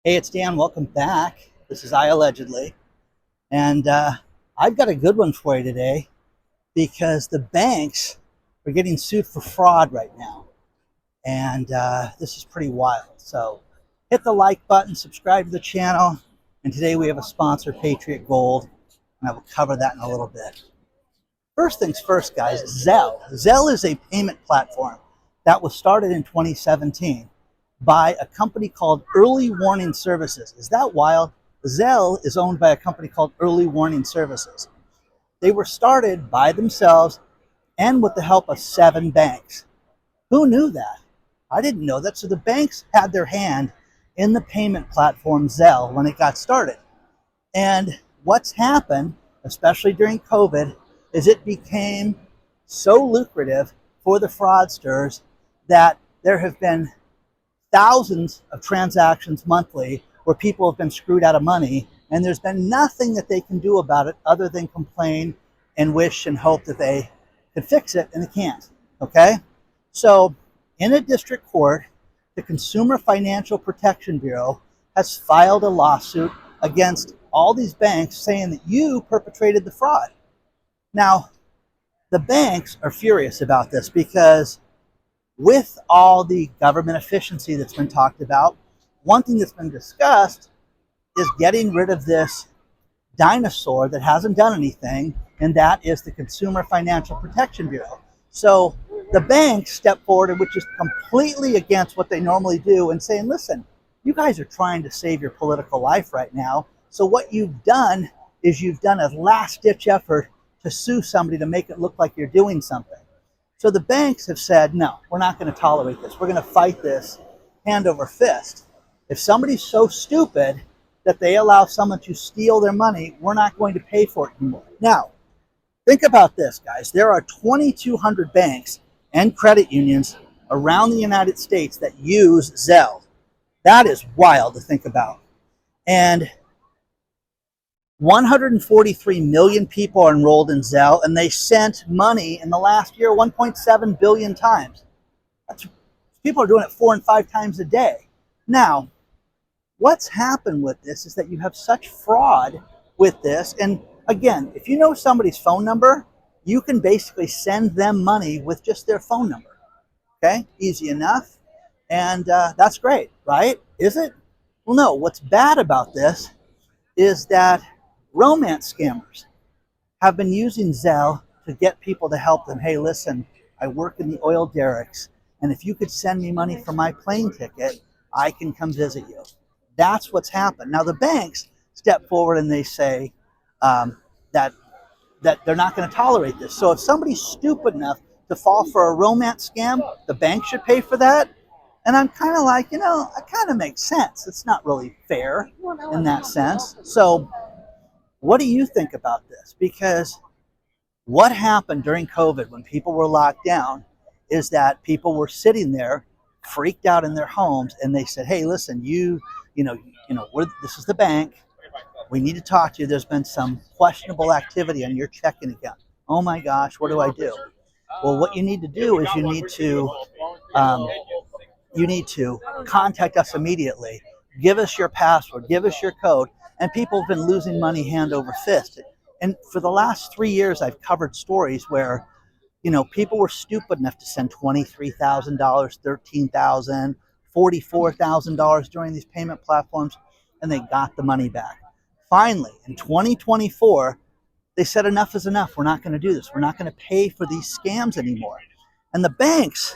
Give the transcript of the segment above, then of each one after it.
Hey, it's Dan. Welcome back. This is iAllegedly. And I've got a good one for you today because the banks are getting sued for fraud right now. And this is pretty wild. So hit the like button, subscribe to the channel. And today we have a sponsor, Patriot Gold. And I will cover that in a little bit. First things first, guys, Zelle. Zelle is a payment platform that was started in 2017 by a company called Early Warning Services. Is that wild? Zelle is owned by a company called Early Warning Services. They were started by themselves and with the help of 7 banks. Who knew that? I didn't know that. So the banks had their hand in the payment platform Zelle when it got started. And what's happened, especially during COVID, is it became so lucrative for the fraudsters that there have been thousands of transactions monthly where people have been screwed out of money, and there's been nothing that they can do about it other than complain and wish and hope that they could fix it, and they can't. Okay? So in a district court, the Consumer Financial Protection Bureau has filed a lawsuit against all these banks saying that you perpetrated the fraud. Now, the banks are furious about this because with all the government efficiency that's been talked about, one thing that's been discussed is getting rid of this dinosaur that hasn't done anything, and that is the Consumer Financial Protection Bureau. So the banks step forward, which is completely against what they normally do, and saying, listen, you guys are trying to save your political life right now. So what you've done is you've done a last-ditch effort to sue somebody to make it look like you're doing something. So the banks have said, no, we're not going to tolerate this. We're going to fight this hand over fist. If somebody's so stupid that they allow someone to steal their money, we're not going to pay for it anymore. Now, think about this, guys. There are 2,200 banks and credit unions around the United States that use Zelle. That is wild to think about. And 143 million people are enrolled in Zelle, and they sent money in the last year 1.7 billion times. People are doing it 4 and 5 times a day. Now, what's happened with this is that you have such fraud with this. And again, if you know somebody's phone number, you can basically send them money with just their phone number. Okay? Easy enough. And that's great, right? Is it? Well, no. What's bad about this is that romance scammers have been using Zelle to get people to help them. Hey, listen, I work in the oil derricks, and if you could send me money for my plane ticket, I can come visit you. That's what's happened. Now, the banks step forward and they say that they're not going to tolerate this. So if somebody's stupid enough to fall for a romance scam, the bank should pay for that. And I'm kind of like, it kind of makes sense. It's not really fair in that sense. So what do you think about this? Because what happened during COVID when people were locked down is that people were sitting there freaked out in their homes, and they said, hey, listen, this is the bank. We need to talk to you. There's been some questionable activity on your checking account. Oh my gosh, what do I do? Well, what you need to do is you need to contact us immediately. Give us your password, give us your code. And people have been losing money hand over fist. And for the last 3 years, I've covered stories where, people were stupid enough to send $23,000, $13,000, $44,000 during these payment platforms, and they got the money back. Finally, in 2024, they said enough is enough. We're not going to do this. We're not going to pay for these scams anymore. And the banks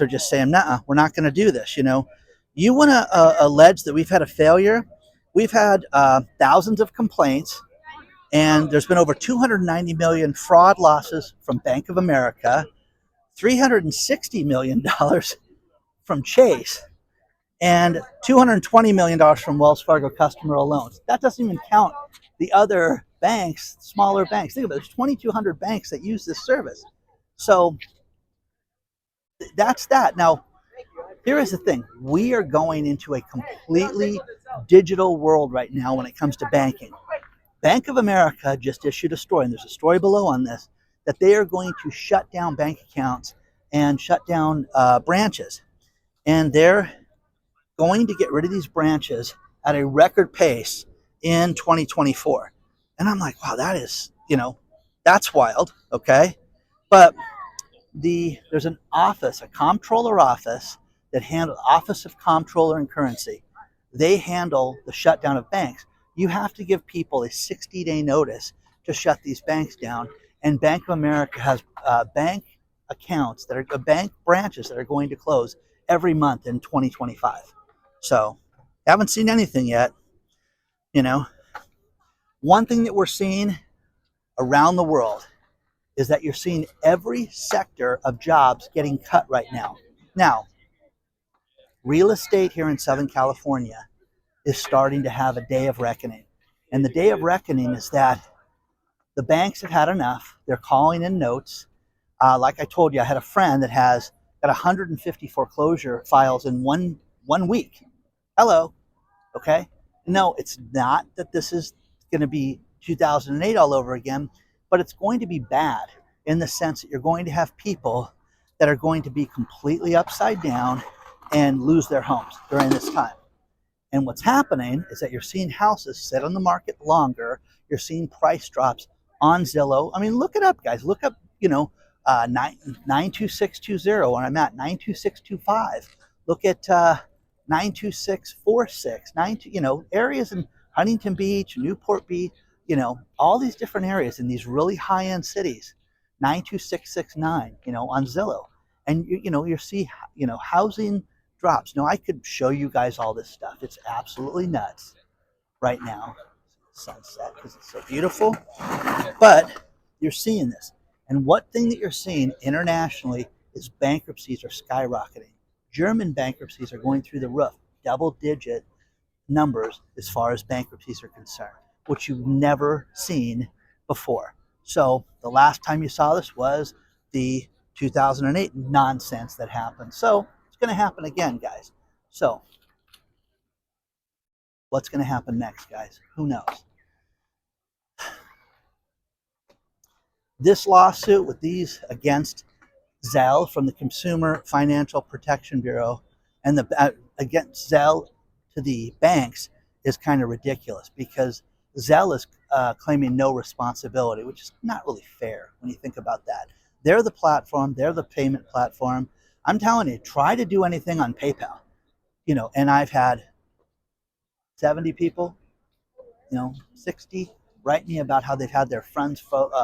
are just saying, nah, we're not going to do this. You want to allege that we've had a failure? We've had thousands of complaints, and there's been over 290 million fraud losses from Bank of America, $360 million from Chase, and $220 million from Wells Fargo customer loans. That doesn't even count the other banks, smaller banks. Think about it. There's 2,200 banks that use this service. So that's that. Now, here is the thing. We are going into a completely digital world right now when it comes to banking. Bank of America just issued a story, and there's a story below on this, that they are going to shut down bank accounts and shut down branches. And they're going to get rid of these branches at a record pace in 2024. And I'm like, wow, that is, that's wild. Okay. But there's an office, a comptroller office that handles Office of Comptroller and Currency. They handle the shutdown of banks. You have to give people a 60-day notice to shut these banks down. And Bank of America has bank accounts that are bank branches that are going to close every month in 2025. So haven't seen anything yet. One thing that we're seeing around the world is that you're seeing every sector of jobs getting cut right now. Now, real estate here in Southern California is starting to have a day of reckoning. And the day of reckoning is that the banks have had enough. They're calling in notes. Like I told you, I had a friend that has got 150 foreclosure files in one week. Hello. Okay. No, it's not that this is going to be 2008 all over again, but it's going to be bad in the sense that you're going to have people that are going to be completely upside down and lose their homes during this time. And what's happening is that you're seeing houses sit on the market longer. You're seeing price drops on Zillow. I mean, look it up, guys. Look up, 92620 when I'm at 92625. Look at 92646, areas in Huntington Beach, Newport Beach, all these different areas in these really high-end cities. 92669, on Zillow. And you see, housing drops. Now I could show you guys all this stuff. It's absolutely nuts right now. Sunset because it's so beautiful. But you're seeing this. And what thing that you're seeing internationally is bankruptcies are skyrocketing. German bankruptcies are going through the roof, double-digit numbers as far as bankruptcies are concerned, which you've never seen before. So the last time you saw this was the 2008 nonsense that happened. So it's going to happen again, guys. So what's going to happen next, guys? Who knows? This lawsuit with these against Zelle from the Consumer Financial Protection Bureau and against Zelle to the banks is kind of ridiculous because Zelle is claiming no responsibility, which is not really fair when you think about that. They're the platform. They're the payment platform. I'm telling you, try to do anything on PayPal. And I've had 70 people, 60 write me about how they've had their funds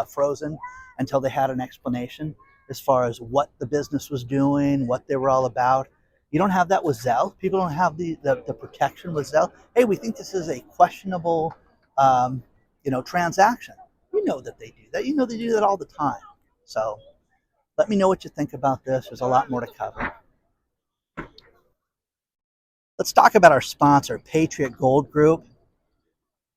frozen until they had an explanation as far as what the business was doing, what they were all about. You don't have that with Zelle. People don't have the protection with Zelle. Hey, we think this is a questionable, transaction. You know that they do that. They do that all the time. So let me know what you think about this. There's a lot more to cover. Let's talk about our sponsor, Patriot Gold Group.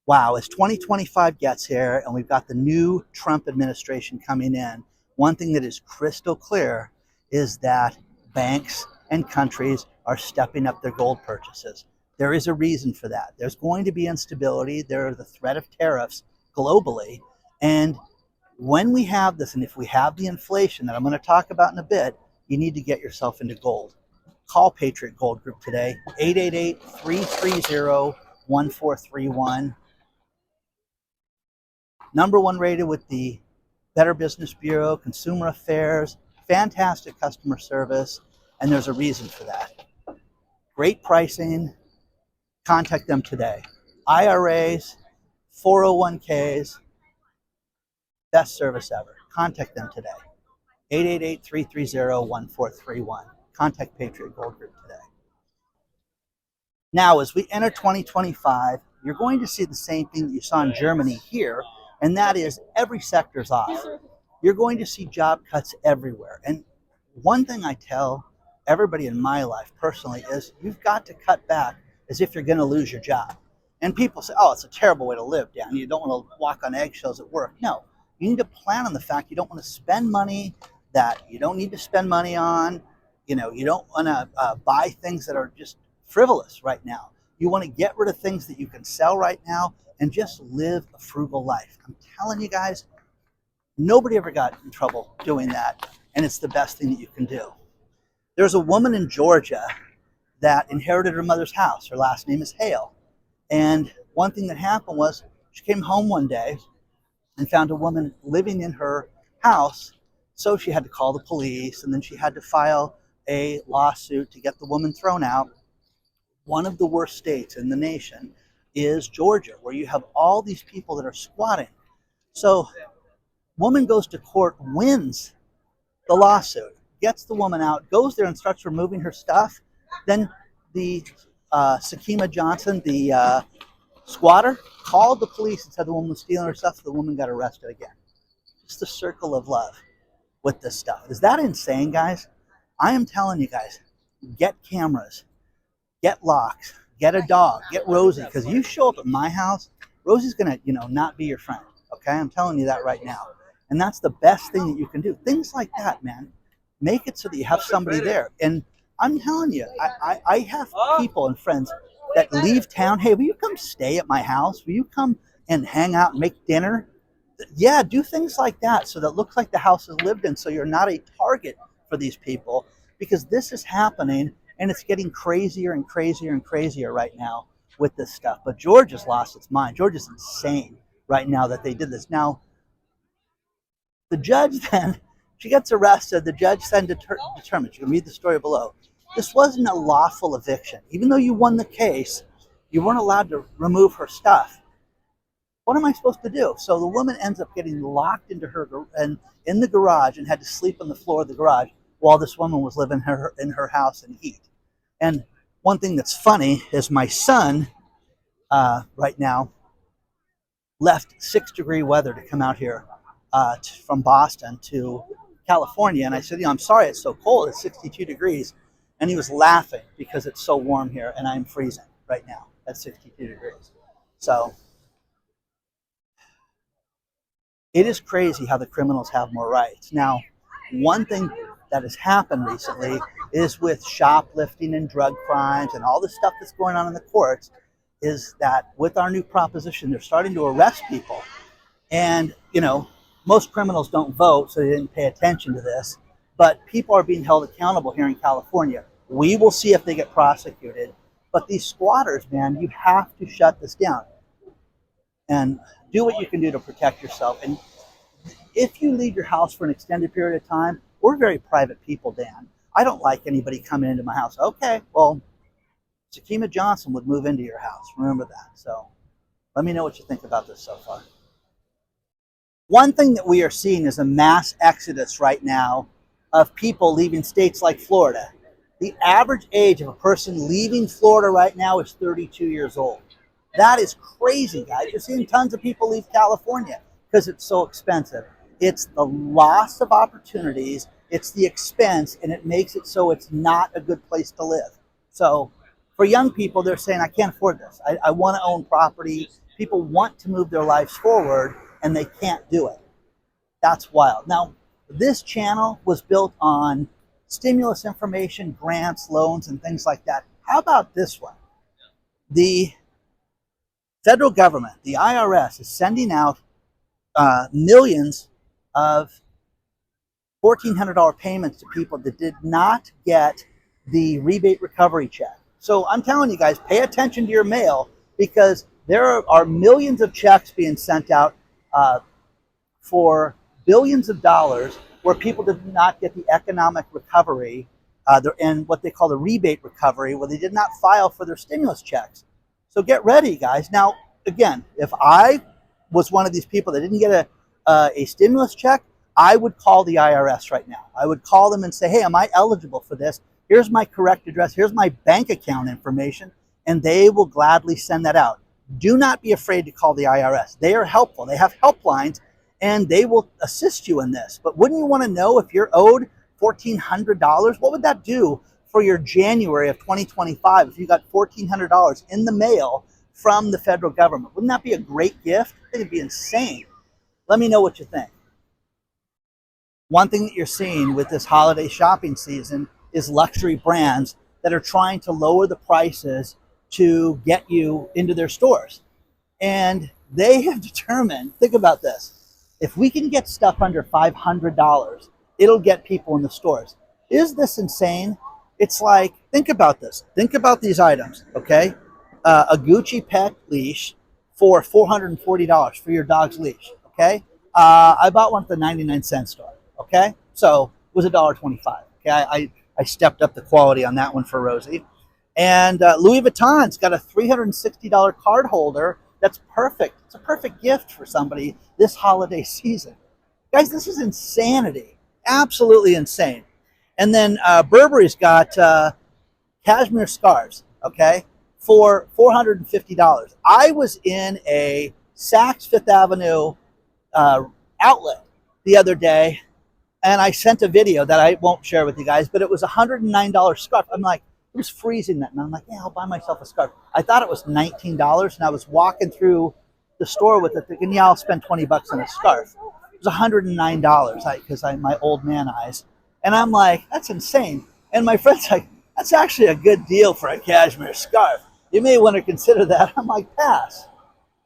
Wow, as 2025 gets here and we've got the new Trump administration coming in, one thing that is crystal clear is that banks and countries are stepping up their gold purchases. There is a reason for that. There's going to be instability. There is the threat of tariffs globally. And when we have this, and if we have the inflation that I'm going to talk about in a bit, you need to get yourself into gold. Call Patriot Gold Group today, 888-330-1431. Number one rated with the Better Business Bureau, Consumer Affairs, fantastic customer service, and there's a reason for that. Great pricing. Contact them today. IRAs, 401ks, best service ever. Contact them today. 888-330-1431. Contact Patriot Gold Group today. Now, as we enter 2025, you're going to see the same thing that you saw in Germany here, and that is every sector's off. You're going to see job cuts everywhere. And one thing I tell everybody in my life personally is you've got to cut back as if you're going to lose your job. And people say, oh, it's a terrible way to live, Dan. You don't want to walk on eggshells at work. No, you need to plan on the fact you don't want to spend money that you don't need to spend money on. You don't want to buy things that are just frivolous right now. You want to get rid of things that you can sell right now and just live a frugal life. I'm telling you guys, nobody ever got in trouble doing that, and it's the best thing that you can do. There's a woman in Georgia that inherited her mother's house. Her last name is Hale. And one thing that happened was she came home one day and found a woman living in her house. So she had to call the police, and then she had to file a lawsuit to get the woman thrown out. One of the worst states in the nation is Georgia, where you have all these people that are squatting. So woman goes to court, wins the lawsuit, gets the woman out, goes there and starts removing her stuff. Then the Sakima Johnson, the squatter, called the police and said the woman was stealing her stuff, so the woman got arrested again. Just a circle of love with this stuff. Is that insane, guys? I am telling you guys, get cameras, get locks, get a dog, get Rosie, because you show up at my house, Rosie's gonna, not be your friend. Okay, I'm telling you that right now. And that's the best thing that you can do. Things like that, man. Make it so that you have somebody there. And I'm telling you, I have people and friends that leave town. Hey, will you come stay at my house? Will you come and hang out and make dinner? Yeah, do things like that so that it looks like the house is lived in, so you're not a target for these people, because this is happening and it's getting crazier and crazier and crazier right now with this stuff. But Georgia's lost its mind. Georgia's insane right now that they did this. Now, the judge then, she gets arrested. The judge then determined, you can read the story below, this wasn't a lawful eviction. Even though you won the case, you weren't allowed to remove her stuff. What am I supposed to do? So the woman ends up getting locked into in the garage and had to sleep on the floor of the garage while this woman was living in her house in heat. And one thing that's funny is my son right now left 6-degree weather to come out here from Boston to California. And I said, I'm sorry it's so cold. It's 62 degrees. And he was laughing because it's so warm here and I'm freezing right now at 62 degrees. So it is crazy how the criminals have more rights. Now, one thing that has happened recently is with shoplifting and drug crimes and all the stuff that's going on in the courts, is that with our new proposition, they're starting to arrest people. And, most criminals don't vote, so they didn't pay attention to this. But people are being held accountable here in California. We will see if they get prosecuted. But these squatters, man, you have to shut this down and do what you can do to protect yourself. And if you leave your house for an extended period of time, we're very private people, Dan. I don't like anybody coming into my house. Okay, well, Sakima Johnson would move into your house. Remember that. So let me know what you think about this so far. One thing that we are seeing is a mass exodus right now of people leaving states like Florida. The average age of a person leaving Florida right now is 32 years old. That is crazy, guys. You're seeing tons of people leave California because it's so expensive. It's the loss of opportunities, it's the expense, and it makes it so it's not a good place to live. So for young people, they're saying, I can't afford this. I want to own property. People want to move their lives forward, and they can't do it. That's wild. Now, this channel was built on stimulus information, grants, loans, and things like that. How about this one? The federal government, the IRS, is sending out millions of $1,400 payments to people that did not get the rebate recovery check. So I'm telling you guys, pay attention to your mail, because there are millions of checks being sent out for billions of dollars where people did not get the economic recovery and what they call the rebate recovery, where they did not file for their stimulus checks. So get ready, guys. Now, again, if I was one of these people that didn't get a stimulus check, I would call the IRS right now. I would call them and say, hey, am I eligible for this? Here's my correct address. Here's my bank account information. And they will gladly send that out. Do not be afraid to call the IRS. They are helpful. They have helplines, and they will assist you in this. But wouldn't you want to know if you're owed $1,400? What would that do for your January of 2025 if you got $1,400 in the mail from the federal government? Wouldn't that be a great gift? I think it'd be insane. Let me know what you think. One thing that you're seeing with this holiday shopping season is luxury brands that are trying to lower the prices to get you into their stores. And they have determined, think about this, if we can get stuff under $500, it'll get people in the stores. Is this insane? It's like, think about this. Think about these items, okay? A Gucci pet leash for $440 for your dog's leash, okay? I bought one at the 99-cent store, okay? So it was $1.25. Okay, I stepped up the quality on that one for Rosie. And Louis Vuitton's got a $360 card holder that's perfect. It's a perfect gift for somebody this holiday season. Guys, this is insanity. Absolutely insane. And then Burberry's got cashmere scarves, okay, for $450. I was in a Saks Fifth Avenue outlet the other day, and I sent a video that I won't share with you guys, but it was a $109 scarf. I'm like, it was freezing that night. I'm like, yeah, I'll buy myself a scarf. I thought it was $19, and I was walking through the store with it thinking, yeah, I'll spend 20 bucks on a scarf. It was $109 because my old man eyes. And I'm like, that's insane. And my friend's like, that's actually a good deal for a cashmere scarf. You may want to consider that. I'm like, pass.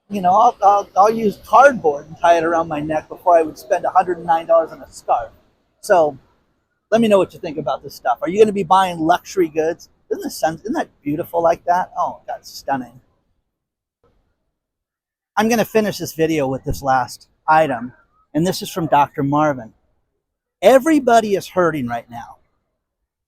You know, I'll use cardboard and tie it around my neck before I would spend $109 on a scarf. So let me know what you think about this stuff. Are you going to be buying luxury goods? Isn't that beautiful like that? Oh, that's stunning. I'm going to finish this video with this last item, and this is from Dr. Marvin. Everybody is hurting right now.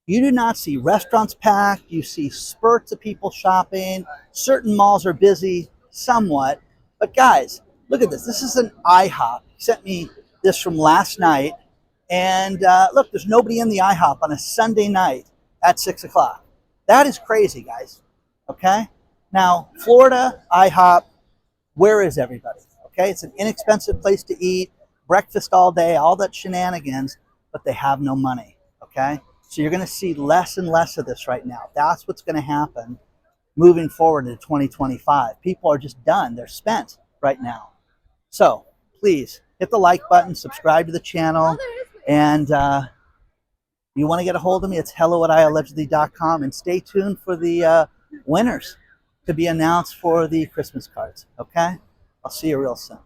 You do not see restaurants packed. You see spurts of people shopping. Certain malls are busy somewhat. But guys, look at this. This is an IHOP. He sent me this from last night. And look, there's nobody in the IHOP on a Sunday night at 6 o'clock. That is crazy, guys. Okay? Now, Florida, IHOP, where is everybody? Okay? It's an inexpensive place to eat, breakfast all day, all that shenanigans, but they have no money. Okay? So you're going to see less and less of this right now. That's what's going to happen moving forward into 2025. People are just done. They're spent right now. So please hit the like button, subscribe to the channel, and you want to get a hold of me, it's hello@iallegedly.com, and stay tuned for the winners to be announced for the Christmas cards. Okay? I'll see you real soon.